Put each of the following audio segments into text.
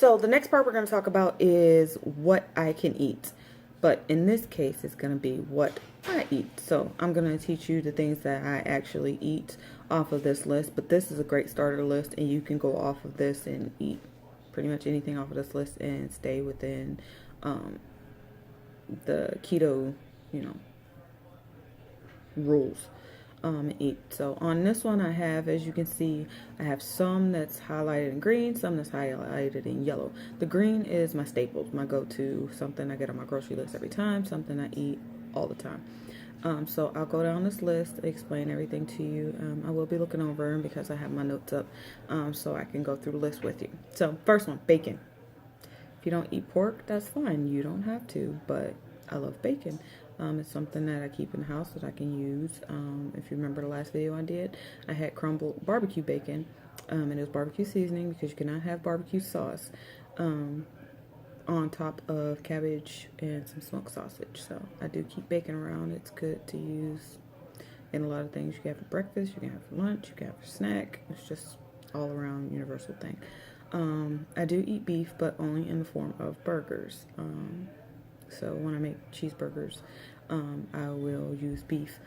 So the next part we're going to talk about is what I can eat. But in this case, it's going to be what I eat. So I'm going to teach you the things that I actually eat off of this list. But this is a great starter list, and you can go off of this and eat pretty much anything off of this list and stay within the keto, rules. Eat. So on this one I have, as you can see, I have some that's highlighted in green, some that's highlighted in yellow. The green is my staples, my go-to, something I get on my grocery list every time, something I eat all the time. So I'll go down this list, explain everything to you. I will be looking over them because I have my notes up, so I can go through the list with you. So first one, bacon. If you don't eat pork, that's fine. You don't have to, but I love bacon. It's something that I keep in the house that I can use. If you remember the last video I did, I had crumbled barbecue bacon, and it was barbecue seasoning because you cannot have barbecue sauce on top of cabbage and some smoked sausage. So I do keep bacon around. It's good to use in a lot of things. You can have for breakfast, you can have for lunch, you can have for snack. It's just all around universal thing. I do eat beef, but only in the form of burgers. So when I make cheeseburgers, I will use beef.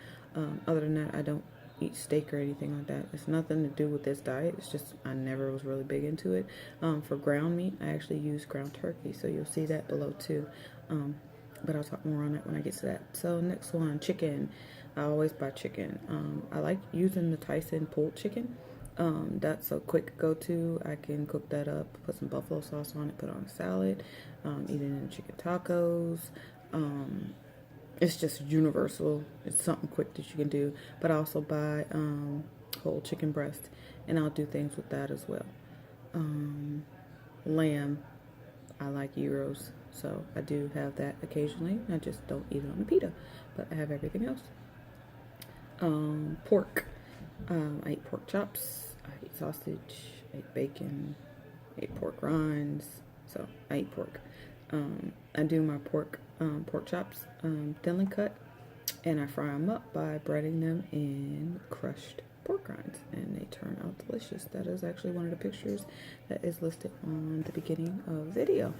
Other than that, I don't eat steak or anything like that. It's nothing to do with this diet. It's just I never was really big into it. For ground meat, I actually use ground turkey, so you'll see that below too. But I'll talk more on that when I get to that. So next one, chicken. I always buy chicken. I like using the Tyson pulled chicken. That's a quick go-to. I can cook that up, put some buffalo sauce on it, put it on a salad, eat it in chicken tacos. It's just universal. It's something quick that you can do. But I also buy whole chicken breast, and I'll do things with that as well. Lamb, I like gyros, so I do have that occasionally. I just don't eat it on the pita, but I have everything else. Pork. I eat pork chops, I eat sausage, I eat bacon, I eat pork rinds, so I eat pork. I do my pork chops thinly cut, and I fry them up by breading them in crushed pork rinds, and they turn out delicious. That is actually one of the pictures that is listed on the beginning of the video,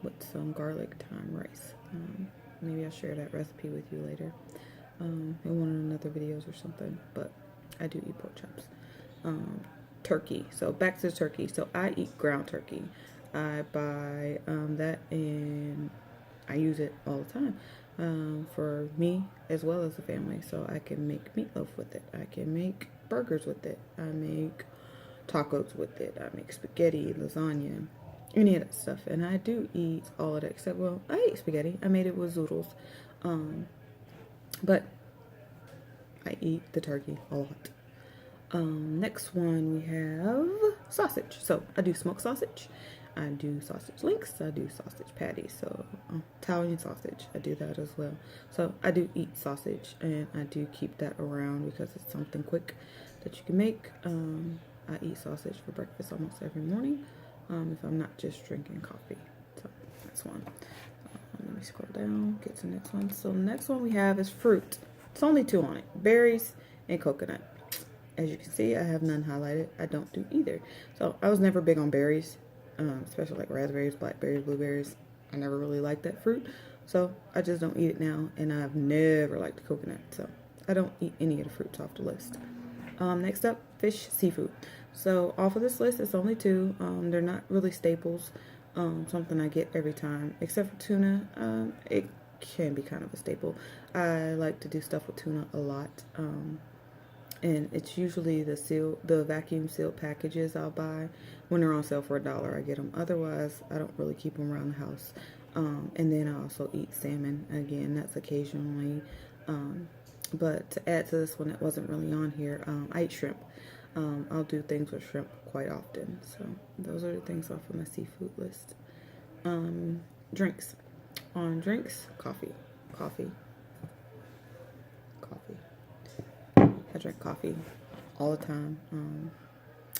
with some garlic thyme rice. Maybe I'll share that recipe with you later in one of another videos or something, but I do eat pork chops. Turkey. So back to the turkey. So I eat ground turkey. I buy that, and I use it all the time for me as well as the family. So I can make meatloaf with it. I can make burgers with it. I make tacos with it. I make spaghetti, lasagna, any of that stuff. And I do eat all of that except, well, I eat spaghetti. I made it with zoodles. But I eat the turkey a lot. Next one we have sausage. So I do smoked sausage. I do sausage links. I do sausage patties. So Italian sausage, I do that as well. So I do eat sausage, and I do keep that around because it's something quick that you can make. I eat sausage for breakfast almost every morning if I'm not just drinking coffee. So that's one. Let me scroll down, get to the next one. So the next one we have is fruit. It's only two on it, berries and coconut. As you can see, I have none highlighted. I don't do either. So I was never big on berries, especially like raspberries, blackberries, blueberries. I never really liked that fruit, so I just don't eat it now. And I've never liked the coconut, so I don't eat any of the fruits off the list. Next up, fish, seafood. So off of this list, it's only two. They're not really staples. Something I get every time, except for tuna. It can be kind of a staple. I like to do stuff with tuna a lot. And it's usually the vacuum sealed packages I'll buy. When they're on sale for $1, I get them. Otherwise, I don't really keep them around the house. And then I also eat salmon. Again, that's occasionally. But to add to this one that wasn't really on here, I eat shrimp. I'll do things with shrimp quite often. So those are the things off of my seafood list. Drinks. On drinks, coffee. I drink coffee all the time.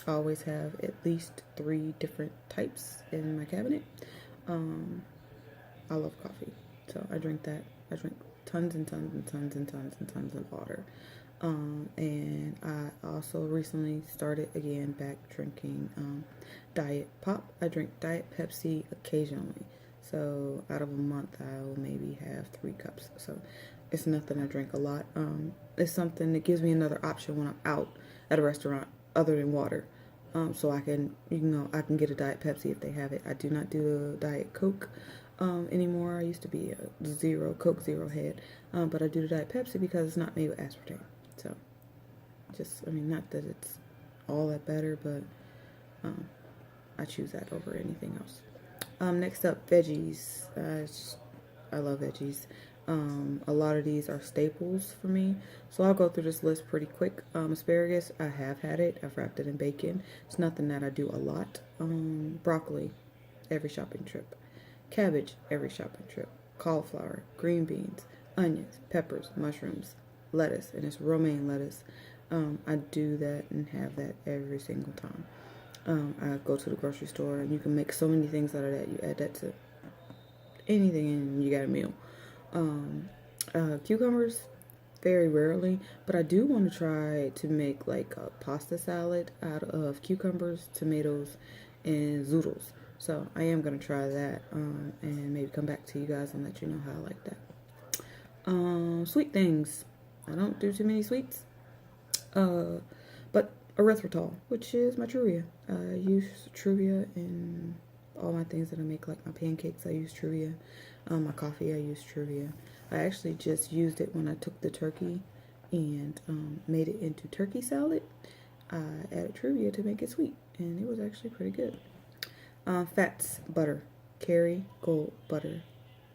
I always have at least 3 different types in my cabinet. I love coffee, so I drink that. I drink tons and tons and tons and tons and tons of water. And I also recently started again back drinking Diet Pop. I drink Diet Pepsi occasionally. So out of a month, I'll maybe have 3 cups. So it's nothing I drink a lot. It's something that gives me another option when I'm out at a restaurant other than water. So I can, I can get a Diet Pepsi if they have it. I do not do a Diet Coke anymore. I used to be a Coke Zero head. But I do the Diet Pepsi because it's not made with aspartame. So, not that it's all that better, but I choose that over anything else. Next up, veggies. I love veggies. A lot of these are staples for me, so I'll go through this list pretty quick. Asparagus, I have had it. I've wrapped it in bacon. It's nothing that I do a lot. Broccoli, every shopping trip. Cabbage, every shopping trip. Cauliflower, green beans, onions, peppers, mushrooms, lettuce, and it's romaine lettuce. I do that and have that every single time. I go to the grocery store and you can make so many things out of that. You add that to anything and you got a meal. Cucumbers, very rarely, but I do want to try to make like a pasta salad out of cucumbers, tomatoes, and zoodles. So I am going to try that and maybe come back to you guys and let you know how I like that. Sweet things. I don't do too many sweets. But erythritol, which is my Truvia. I use Truvia in all my things that I make, like my pancakes, I use Truvia. My coffee, I use Truvia. I actually just used it when I took the turkey and made it into turkey salad. I added Truvia to make it sweet, and it was actually pretty good. Fats, butter. Kerrygold butter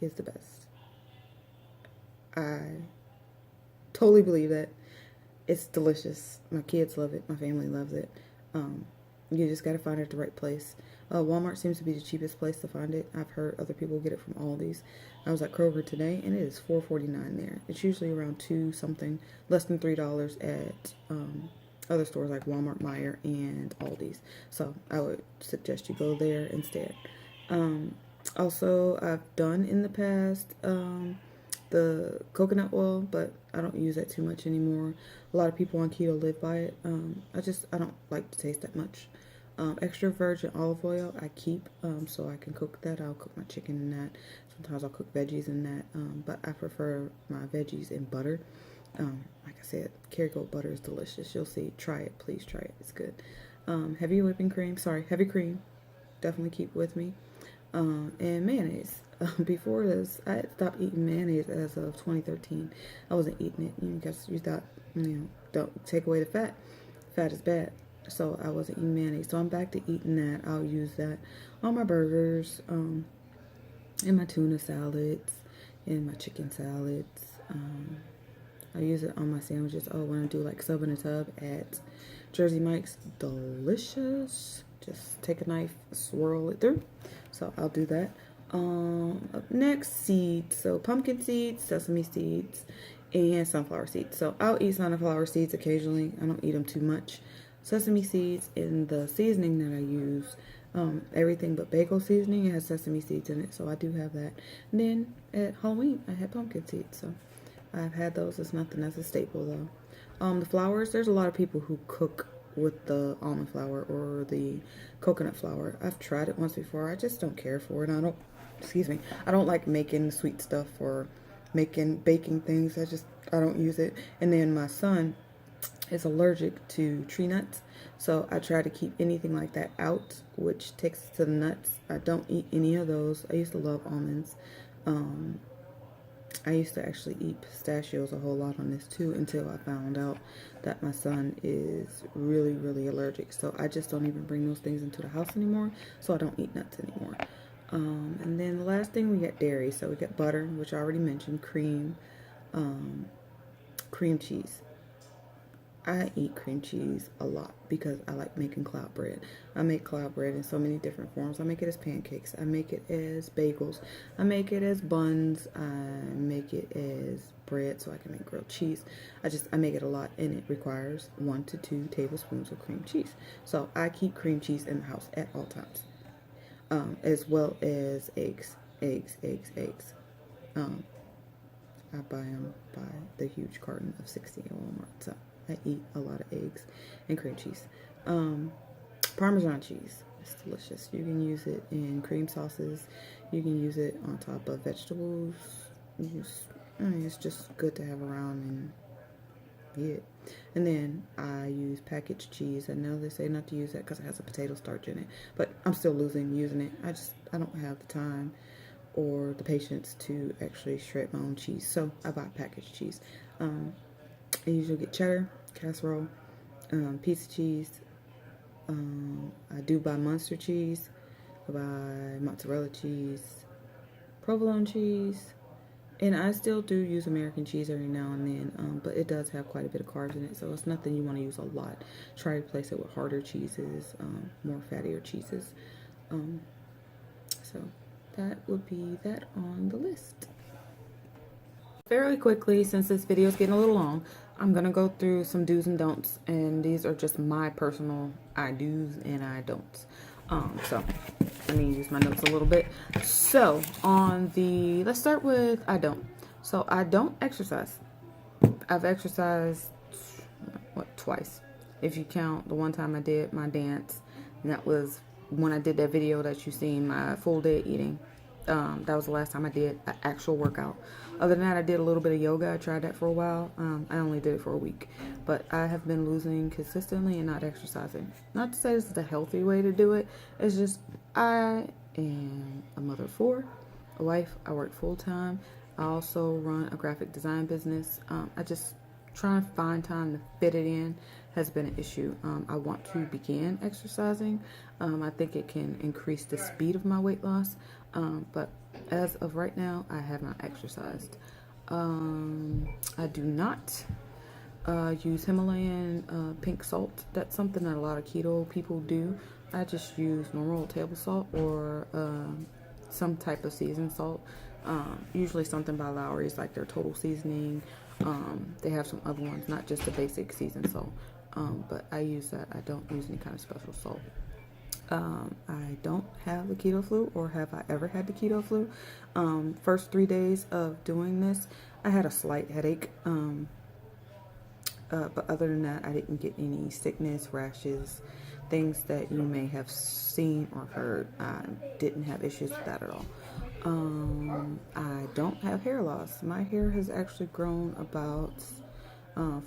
is the best. I totally believe that. It's delicious. My kids love it. My family loves it. You just got to find it at the right place. Walmart seems to be the cheapest place to find it. I've heard other people get it from Aldi's. I was at Kroger today, and it is $4.49 there. It's usually around $2 something, less than $3 at other stores like Walmart, Meijer, and Aldi's. So I would suggest you go there instead. Also, I've done in the past the coconut oil, but I don't use that too much anymore. A lot of people on keto live by it. I don't like the taste that much. Extra virgin olive oil I keep so I can cook that. I'll cook my chicken in that. Sometimes I'll cook veggies in that, but I prefer my veggies in butter. Like I said, Kerrygold butter is delicious. You'll see. Try it. Please try it. It's good. Heavy cream. Definitely keep with me. And mayonnaise. Before this, I had stopped eating mayonnaise as of 2013. I wasn't eating it. You thought, don't take away the fat. Fat is bad. So I wasn't eating mayonnaise. So I'm back to eating that. I'll use that on my burgers, in my tuna salads, in my chicken salads. I use it on my sandwiches. Oh, when I do like sub in a tub at Jersey Mike's, delicious. Just take a knife, swirl it through. So I'll do that. Up next, seeds. So pumpkin seeds, sesame seeds, and sunflower seeds. So I'll eat sunflower seeds occasionally. I don't eat them too much. Sesame seeds and the seasoning that I use, everything but bagel seasoning, it has sesame seeds in it. So I do have that. And then at Halloween, I had pumpkin seeds. So I've had those. It's nothing that's a staple though. The flours, there's a lot of people who cook with the almond flour or the coconut flour. I've tried it once before. I just don't care for it. I don't like making sweet stuff or baking things. I don't use it. And then my son is allergic to tree nuts, so I try to keep anything like that out, which takes to the nuts. I don't eat any of those. I used to love almonds. I used to actually eat pistachios a whole lot on this too, until I found out that my son is really, really allergic. So I just don't even bring those things into the house anymore. So I don't eat nuts anymore. And then the last thing, we got dairy. So we got butter, which I already mentioned, cream cheese. I eat cream cheese a lot because I like making cloud bread. I make cloud bread in so many different forms. I make it as pancakes. I make it as bagels. I make it as buns. I make it as bread so I can make grilled cheese. I make it a lot, and it requires 1 to 2 tablespoons of cream cheese. So I keep cream cheese in the house at all times, as well as eggs. I buy them by the huge carton of 60 at Walmart. So I eat a lot of eggs and cream cheese. Parmesan cheese. It's delicious. You can use it in cream sauces. You can use it on top of vegetables. It's just good to have around and yeah. And then I use packaged cheese. I know they say not to use that because it has a potato starch in it, but I'm still using it. I don't have the time or the patience to actually shred my own cheese, so I buy packaged cheese. I usually get cheddar, casserole, pizza cheese. I do buy Munster cheese. I buy mozzarella cheese, provolone cheese. And I still do use American cheese every now and then, but it does have quite a bit of carbs in it, so it's nothing you want to use a lot. Try to replace it with harder cheeses, more fattier cheeses. So that would be that on the list. Fairly quickly, since this video is getting a little long, I'm going to go through some do's and don'ts, and these are just my personal I do's and I don'ts. So let me use my notes a little bit. So let's start with I don't. So I don't exercise. I've exercised, twice. If you count the one time I did my dance, and that was when I did that video that you seen, my full day eating. That was the last time I did an actual workout. Other than that, I did a little bit of yoga. I tried that for a while. I only did it for a week. But I have been losing consistently and not exercising. Not to say this is the healthy way to do it. It's just I am a mother of 4, a wife. I work full time. I also run a graphic design business. I just trying to find time to fit it in has been an issue. I want to begin exercising. I think it can increase the speed of my weight loss. But as of right now, I have not exercised. I do not use Himalayan pink salt. That's something that a lot of keto people do. I just use normal table salt or some type of seasoned salt. Usually something by Lowry's, like their total seasoning. They have some other ones, not just the basic seasoned salt. But I use that. I don't use any kind of special salt. I don't have the keto flu, or have I ever had the keto flu. First 3 days of doing this, I had a slight headache. But other than that, I didn't get any sickness, rashes, things that you may have seen or heard. I didn't have issues with that at all. I don't have hair loss. My hair has actually grown about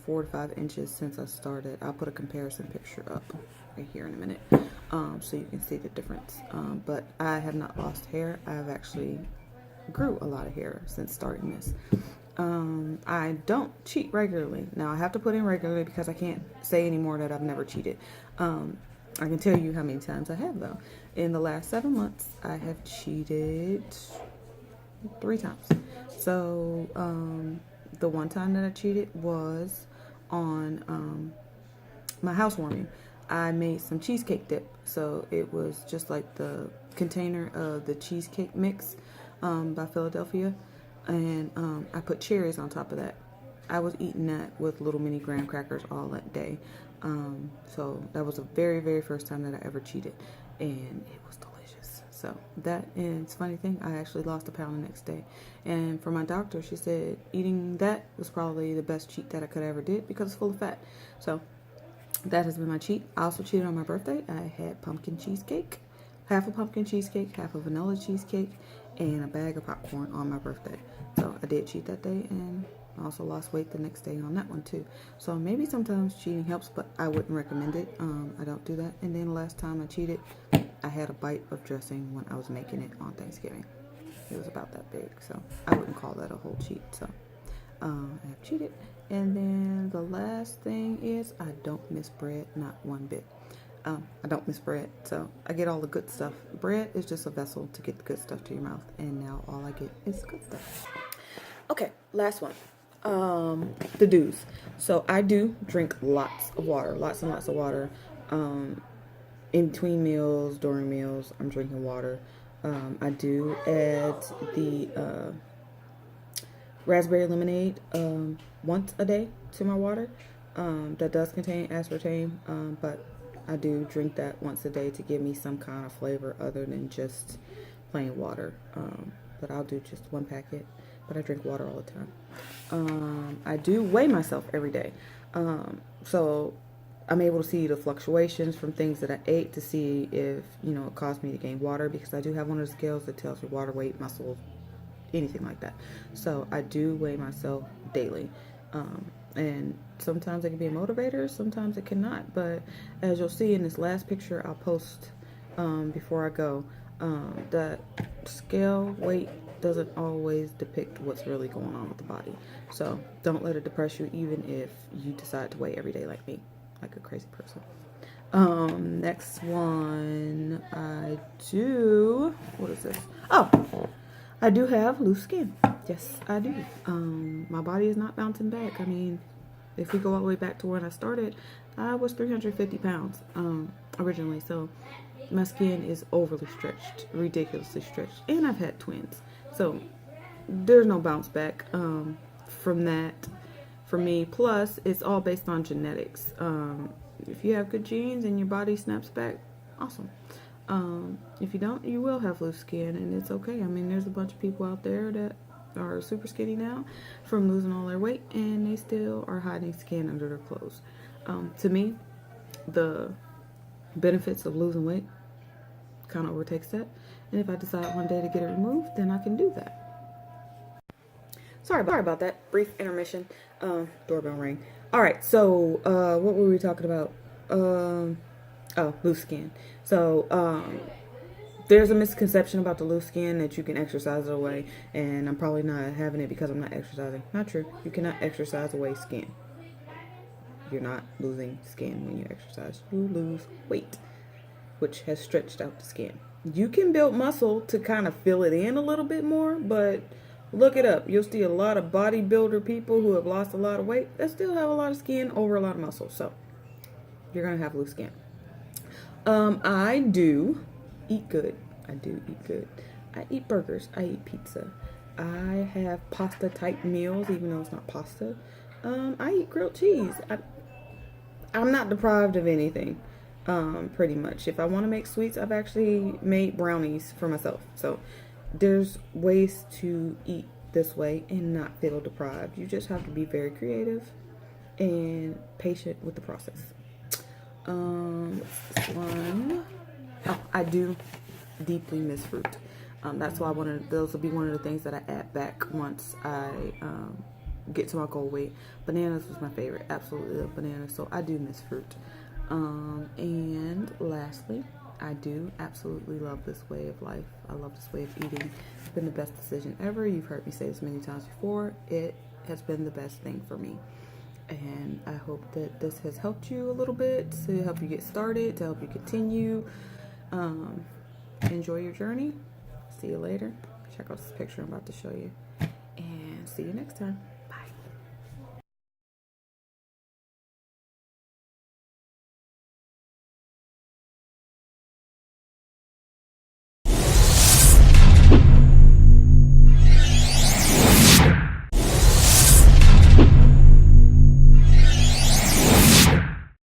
4 to 5 inches since I started. I'll put a comparison picture up right here in a minute, so you can see the difference. But I have not lost hair. I've actually grew a lot of hair since starting this. I don't cheat regularly. Now I have to put in regularly because I can't say anymore that I've never cheated. I can tell you how many times I have though. In the last 7 months, I have cheated 3 times. So the one time that I cheated was on my housewarming. I made some cheesecake dip. So it was just like the container of the cheesecake mix by Philadelphia. And I put cherries on top of that. I was eating that with little mini graham crackers all that day. So that was the very, very first time that I ever cheated. And it was delicious. So that, and it's a funny thing, I actually lost a pound the next day. And for my doctor, she said eating that was probably the best cheat that I could ever did because it's full of fat. So that has been my cheat. I also cheated on my birthday. I had pumpkin cheesecake, half a pumpkin cheesecake, half a vanilla cheesecake, and a bag of popcorn on my birthday. So I did cheat that day, and I also lost weight the next day on that one too. So maybe sometimes cheating helps, but I wouldn't recommend it. I don't do that. And then the last time I cheated, I had a bite of dressing when I was making it on Thanksgiving. It was about that big, so I wouldn't call that a whole cheat. So I have cheated. And then the last thing is I don't miss bread, not one bit. I don't miss bread, so I get all the good stuff. Bread is just a vessel to get the good stuff to your mouth, and now all I get is good stuff. Okay, last one. The do's. So I do drink lots of water, lots and lots of water. In between meals, during meals, I'm drinking water. I do add the raspberry lemonade once a day to my water. That does contain aspartame, but I do drink that once a day to give me some kind of flavor other than just plain water. But I'll do just one packet. but I drink water all the time. I do weigh myself every day. So I'm able to see the fluctuations from things that I ate to see if, it caused me to gain water, because I do have one of the scales that tells me water weight, muscle, anything like that. So I do weigh myself daily. And sometimes it can be a motivator, sometimes it cannot. But as you'll see in this last picture I'll post before I go, the scale weight doesn't always depict what's really going on with the body. So don't let it depress you, even if you decide to weigh every day like me, like a crazy person. Next one, what is this? Oh, I do have loose skin. Yes, I do. My body is not bouncing back. I mean, if we go all the way back to when I started, I was 350 pounds originally. So my skin is overly stretched, ridiculously stretched. And I've had twins. So there's no bounce back from that for me. Plus, it's all based on genetics. If you have good genes and your body snaps back, awesome. If you don't, you will have loose skin, and it's okay. I mean, there's a bunch of people out there that are super skinny now from losing all their weight, and they still are hiding skin under their clothes. To me, the benefits of losing weight kind of overtakes that, and if I decide one day to get it removed, then I can do that. Sorry about that brief intermission. Doorbell rang. All right, so what were we talking about? Loose skin. So there's a misconception about the loose skin that you can exercise it away, and I'm probably not having it because I'm not exercising. Not true. You cannot exercise away skin. You're not losing skin when you exercise. You lose weight, which has stretched out the skin. You can build muscle to kind of fill it in a little bit more, but look it up. You'll see a lot of bodybuilder people who have lost a lot of weight that still have a lot of skin over a lot of muscle. So you're going to have loose skin. I do eat good. I do eat good. I eat burgers. I eat pizza. I have pasta type meals, even though it's not pasta. I eat grilled cheese. I'm not deprived of anything, pretty much. If I want to make sweets, I've actually made brownies for myself. So there's ways to eat this way and not feel deprived. You just have to be very creative and patient with the process. This one. Oh, I do deeply miss fruit. That's why those will be one of the things that I add back once I get to my goal weight. Bananas was my favorite. Absolutely love bananas. So I do miss fruit. And lastly, I do absolutely love this way of life. I love this way of eating. It's been the best decision ever. You've heard me say this many times before. It has been the best thing for me. And I hope that this has helped you a little bit, to help you get started, to help you continue. Enjoy your journey. See you later. Check out this picture I'm about to show you. And see you next time.